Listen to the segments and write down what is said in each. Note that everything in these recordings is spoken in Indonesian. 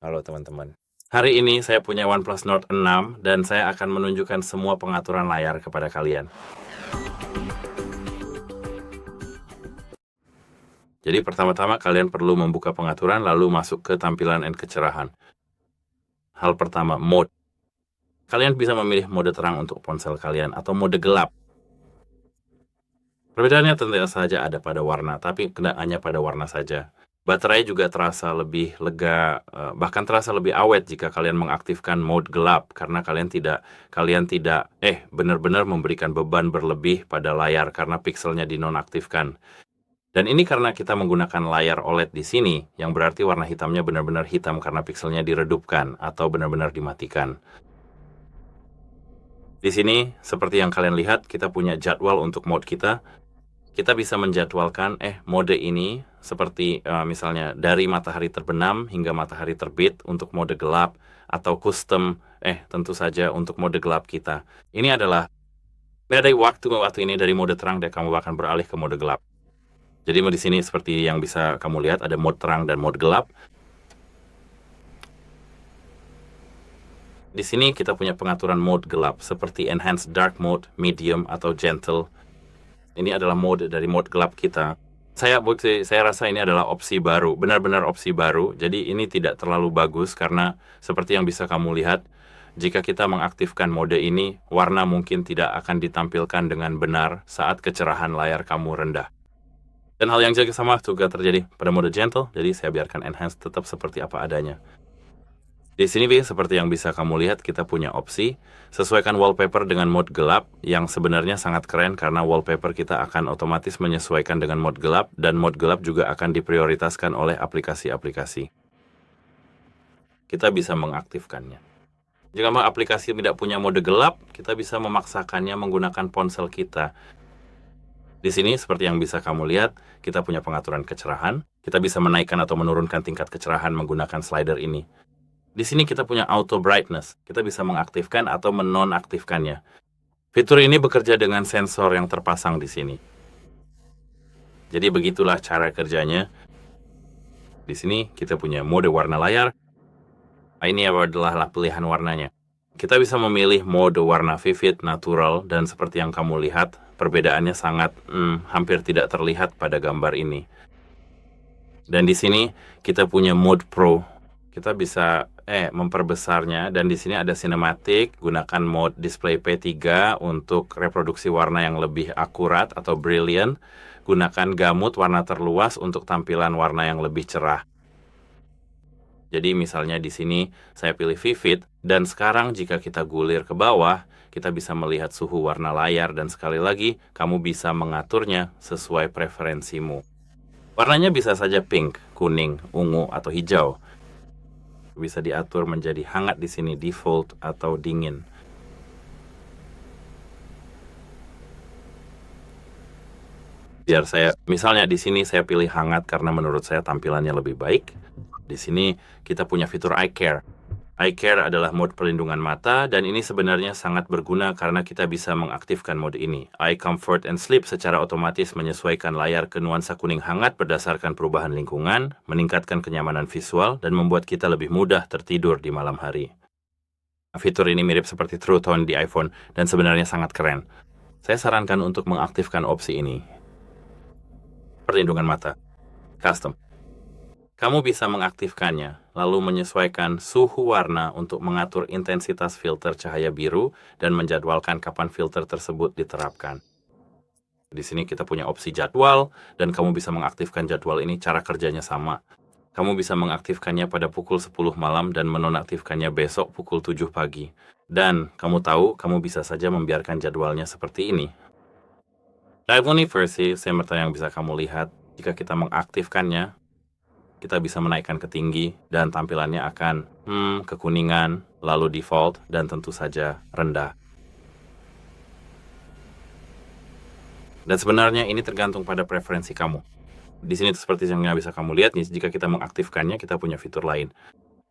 Halo teman-teman. Hari ini saya punya OnePlus Nord 6 dan saya akan menunjukkan semua pengaturan layar kepada kalian. Jadi pertama-tama kalian perlu membuka pengaturan lalu masuk ke tampilan dan kecerahan. Hal pertama, mode. Kalian bisa memilih mode terang untuk ponsel kalian atau mode gelap. Perbedaannya tentu saja ada pada warna, tapi hanya pada warna saja. Baterai juga terasa lebih lega, bahkan terasa lebih awet jika kalian mengaktifkan mode gelap, karena kalian tidak benar-benar memberikan beban berlebih pada layar karena pikselnya dinonaktifkan. Dan ini karena kita menggunakan layar OLED di sini, yang berarti warna hitamnya benar-benar hitam karena pikselnya diredupkan atau benar-benar dimatikan. Di sini, seperti yang kalian lihat, kita punya jadwal untuk mode kita. Kita bisa menjadwalkan mode ini seperti misalnya dari matahari terbenam hingga matahari terbit untuk mode gelap, atau custom tentu saja untuk mode gelap kita. Ini adalah dari waktu ini dari mode terang dan kamu akan beralih ke mode gelap. Jadi di sini seperti yang bisa kamu lihat ada mode terang dan mode gelap. Di sini kita punya pengaturan mode gelap seperti enhanced dark mode, medium atau gentle. Ini adalah mode dari mode gelap kita. Saya rasa ini adalah opsi baru, benar-benar opsi baru. Jadi ini tidak terlalu bagus karena seperti yang bisa kamu lihat, jika kita mengaktifkan mode ini, warna mungkin tidak akan ditampilkan dengan benar saat kecerahan layar kamu rendah. Dan hal yang sama juga terjadi pada mode gentle, jadi saya biarkan enhance tetap seperti apa adanya. Di sini seperti yang bisa kamu lihat, kita punya opsi sesuaikan wallpaper dengan mode gelap, yang sebenarnya sangat keren karena wallpaper kita akan otomatis menyesuaikan dengan mode gelap, dan mode gelap juga akan diprioritaskan oleh aplikasi-aplikasi. Kita bisa mengaktifkannya. Jika aplikasi tidak punya mode gelap, kita bisa memaksakannya menggunakan ponsel kita. Di sini seperti yang bisa kamu lihat, kita punya pengaturan kecerahan. Kita bisa menaikkan atau menurunkan tingkat kecerahan menggunakan slider ini. Di sini kita punya auto brightness. Kita bisa mengaktifkan atau menonaktifkannya. Fitur ini bekerja dengan sensor yang terpasang di sini. Jadi begitulah cara kerjanya. Di sini kita punya mode warna layar. Ini adalah pilihan warnanya. Kita bisa memilih mode warna vivid, natural, dan seperti yang kamu lihat, perbedaannya sangat hampir tidak terlihat pada gambar ini. Dan di sini kita punya mode Pro. Kita bisa memperbesarnya, dan di sini ada cinematic, gunakan mode display P3 untuk reproduksi warna yang lebih akurat atau brilliant, gunakan gamut warna terluas untuk tampilan warna yang lebih cerah. Jadi misalnya di sini saya pilih vivid, dan sekarang jika kita gulir ke bawah, kita bisa melihat suhu warna layar, dan sekali lagi kamu bisa mengaturnya sesuai preferensimu. Warnanya bisa saja pink, kuning, ungu, atau hijau. Bisa diatur menjadi hangat di sini, default, atau dingin. Misalnya di sini saya pilih hangat karena menurut saya tampilannya lebih baik. Di sini kita punya fitur Eye Care. Eye Care adalah mode perlindungan mata, dan ini sebenarnya sangat berguna karena kita bisa mengaktifkan mode ini. Eye Comfort and Sleep secara otomatis menyesuaikan layar ke nuansa kuning hangat berdasarkan perubahan lingkungan, meningkatkan kenyamanan visual, dan membuat kita lebih mudah tertidur di malam hari. Fitur ini mirip seperti True Tone di iPhone, dan sebenarnya sangat keren. Saya sarankan untuk mengaktifkan opsi ini. Perlindungan mata. Custom. Kamu bisa mengaktifkannya, lalu menyesuaikan suhu warna untuk mengatur intensitas filter cahaya biru dan menjadwalkan kapan filter tersebut diterapkan. Di sini kita punya opsi jadwal, dan kamu bisa mengaktifkan jadwal ini. Cara kerjanya sama. Kamu bisa mengaktifkannya pada pukul 10 malam dan menonaktifkannya besok pukul 7 pagi. Dan kamu tahu, kamu bisa saja membiarkan jadwalnya seperti ini. Ini versi semerta yang bisa kamu lihat. Jika kita mengaktifkannya, kita bisa menaikkan ke tinggi, dan tampilannya akan kekuningan, lalu default, dan tentu saja rendah. Dan sebenarnya ini tergantung pada preferensi kamu. Di sini seperti yang bisa kamu lihat, jika kita mengaktifkannya, kita punya fitur lain.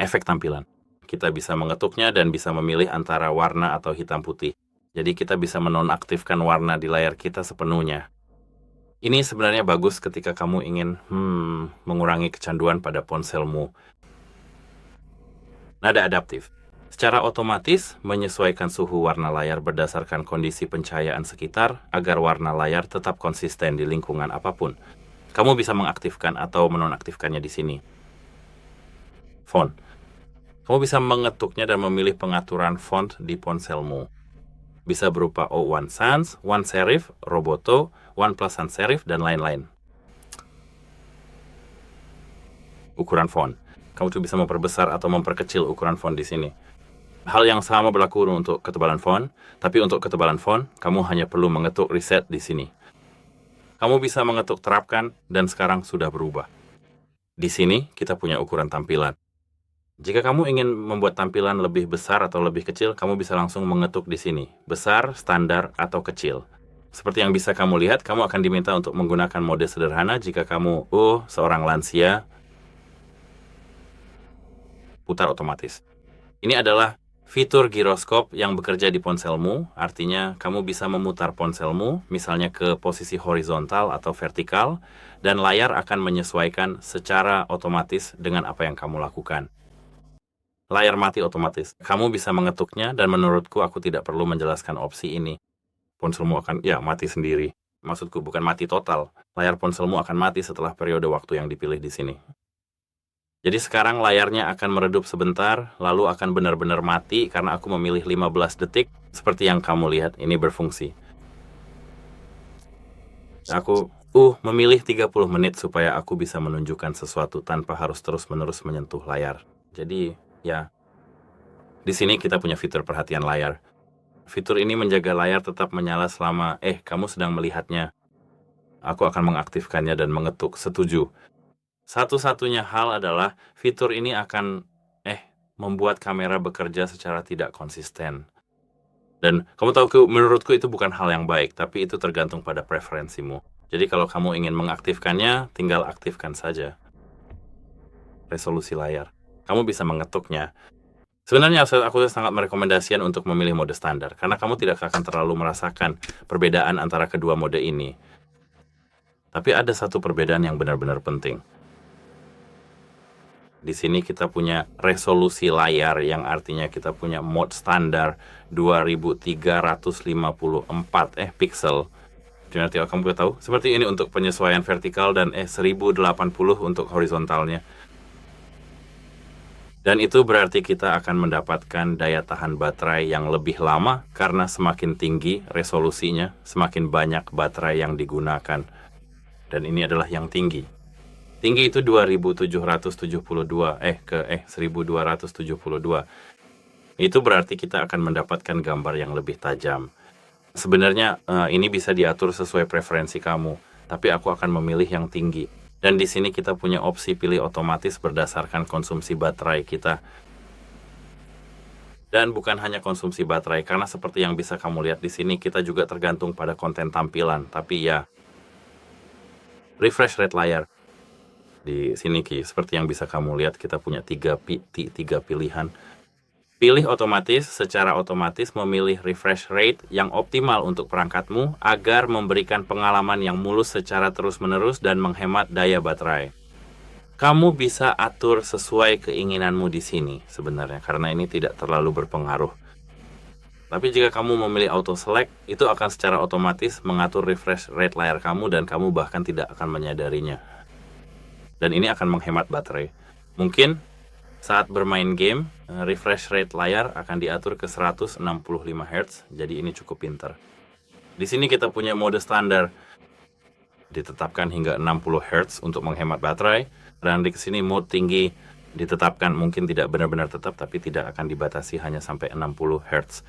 Efek tampilan. Kita bisa mengetuknya dan bisa memilih antara warna atau hitam putih. Jadi kita bisa menonaktifkan warna di layar kita sepenuhnya. Ini sebenarnya bagus ketika kamu ingin mengurangi kecanduan pada ponselmu. Nada adaptif. Secara otomatis menyesuaikan suhu warna layar berdasarkan kondisi pencahayaan sekitar agar warna layar tetap konsisten di lingkungan apapun. Kamu bisa mengaktifkan atau menonaktifkannya di sini. Font. Kamu bisa mengetuknya dan memilih pengaturan font di ponselmu. Bisa berupa O1 Sans, One Serif, Roboto, OnePlus Sans Serif, dan lain-lain. Ukuran font. Kamu juga bisa memperbesar atau memperkecil ukuran font di sini. Hal yang sama berlaku untuk ketebalan font, tapi untuk ketebalan font, kamu hanya perlu mengetuk reset di sini. Kamu bisa mengetuk terapkan, dan sekarang sudah berubah. Di sini, kita punya ukuran tampilan. Jika kamu ingin membuat tampilan lebih besar atau lebih kecil, kamu bisa langsung mengetuk di sini. Besar, standar, atau kecil. Seperti yang bisa kamu lihat, kamu akan diminta untuk menggunakan mode sederhana jika kamu, seorang lansia, putar otomatis. Ini adalah fitur giroskop yang bekerja di ponselmu, artinya kamu bisa memutar ponselmu, misalnya ke posisi horizontal atau vertikal, dan layar akan menyesuaikan secara otomatis dengan apa yang kamu lakukan. Layar mati otomatis. Kamu bisa mengetuknya, dan menurutku aku tidak perlu menjelaskan opsi ini. Ponselmu akan, mati sendiri. Maksudku bukan mati total. Layar ponselmu akan mati setelah periode waktu yang dipilih di sini. Jadi sekarang layarnya akan meredup sebentar, lalu akan benar-benar mati karena aku memilih 15 detik. Seperti yang kamu lihat, ini berfungsi. Aku memilih 30 menit supaya aku bisa menunjukkan sesuatu tanpa harus terus-menerus menyentuh layar. Jadi, di sini kita punya fitur perhatian layar. Fitur ini menjaga layar tetap menyala selama, kamu sedang melihatnya. Aku akan mengaktifkannya dan mengetuk setuju. Satu-satunya hal adalah fitur ini akan membuat kamera bekerja secara tidak konsisten. Dan kamu tahu, menurutku itu bukan hal yang baik, tapi itu tergantung pada preferensimu. Jadi kalau kamu ingin mengaktifkannya, tinggal aktifkan saja resolusi layar. Kamu bisa mengetuknya. Sebenarnya aku sangat merekomendasikan untuk memilih mode standar, karena kamu tidak akan terlalu merasakan perbedaan antara kedua mode ini. Tapi ada satu perbedaan yang benar-benar penting. Di sini kita punya resolusi layar yang artinya kita punya mode standar 2354 pixel. Nanti kamu tahu, seperti ini untuk penyesuaian vertikal dan 1080 untuk horizontalnya. Dan itu berarti kita akan mendapatkan daya tahan baterai yang lebih lama karena semakin tinggi resolusinya, semakin banyak baterai yang digunakan. Dan ini adalah yang tinggi. Tinggi itu 2772 ke 1272. Itu berarti kita akan mendapatkan gambar yang lebih tajam. Sebenarnya ini bisa diatur sesuai preferensi kamu, tapi aku akan memilih yang tinggi. Dan di sini kita punya opsi pilih otomatis berdasarkan konsumsi baterai kita. Dan bukan hanya konsumsi baterai, karena seperti yang bisa kamu lihat di sini, kita juga tergantung pada konten tampilan. Tapi refresh rate layar. Di sini seperti yang bisa kamu lihat, kita punya tiga pilihan. Pilih otomatis, secara otomatis memilih refresh rate yang optimal untuk perangkatmu agar memberikan pengalaman yang mulus secara terus-menerus dan menghemat daya baterai. Kamu bisa atur sesuai keinginanmu di sini sebenarnya, karena ini tidak terlalu berpengaruh. Tapi jika kamu memilih auto select, itu akan secara otomatis mengatur refresh rate layar kamu dan kamu bahkan tidak akan menyadarinya. Dan ini akan menghemat baterai. Mungkin saat bermain game, refresh rate layar akan diatur ke 165 Hz, jadi ini cukup pintar. Di sini kita punya mode standar, ditetapkan hingga 60 Hz untuk menghemat baterai, dan di sini mode tinggi ditetapkan, mungkin tidak benar-benar tetap, tapi tidak akan dibatasi, hanya sampai 60 Hz.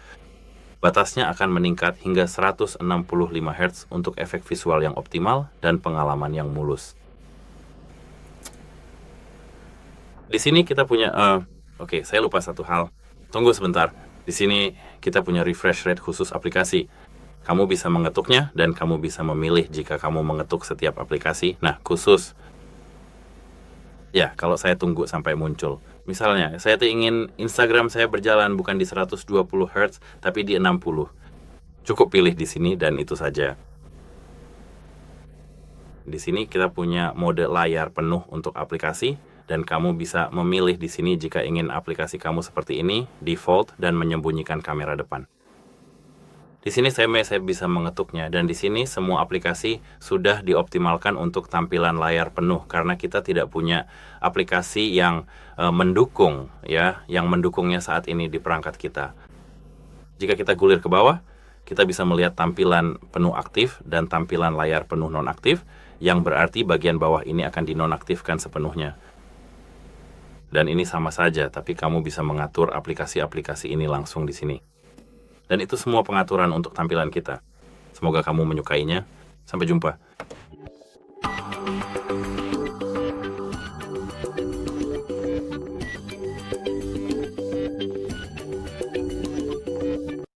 Batasnya akan meningkat hingga 165 Hz untuk efek visual yang optimal dan pengalaman yang mulus. Di sini kita punya, saya lupa satu hal. Tunggu sebentar. Di sini kita punya refresh rate khusus aplikasi. Kamu bisa mengetuknya dan kamu bisa memilih jika kamu mengetuk setiap aplikasi. Nah, khusus. Kalau saya tunggu sampai muncul. Misalnya, saya ingin Instagram saya berjalan bukan di 120 Hz, tapi di 60. Cukup pilih di sini dan itu saja. Di sini kita punya mode layar penuh untuk aplikasi. Dan kamu bisa memilih di sini jika ingin aplikasi kamu seperti ini, default, dan menyembunyikan kamera depan. Di sini saya bisa mengetuknya, dan di sini semua aplikasi sudah dioptimalkan untuk tampilan layar penuh karena kita tidak punya aplikasi yang mendukung ya, yang mendukungnya saat ini di perangkat kita. Jika kita gulir ke bawah, kita bisa melihat tampilan penuh aktif dan tampilan layar penuh nonaktif, yang berarti bagian bawah ini akan dinonaktifkan sepenuhnya. Dan ini sama saja, tapi kamu bisa mengatur aplikasi-aplikasi ini langsung di sini. Dan itu semua pengaturan untuk tampilan kita. Semoga kamu menyukainya. Sampai jumpa.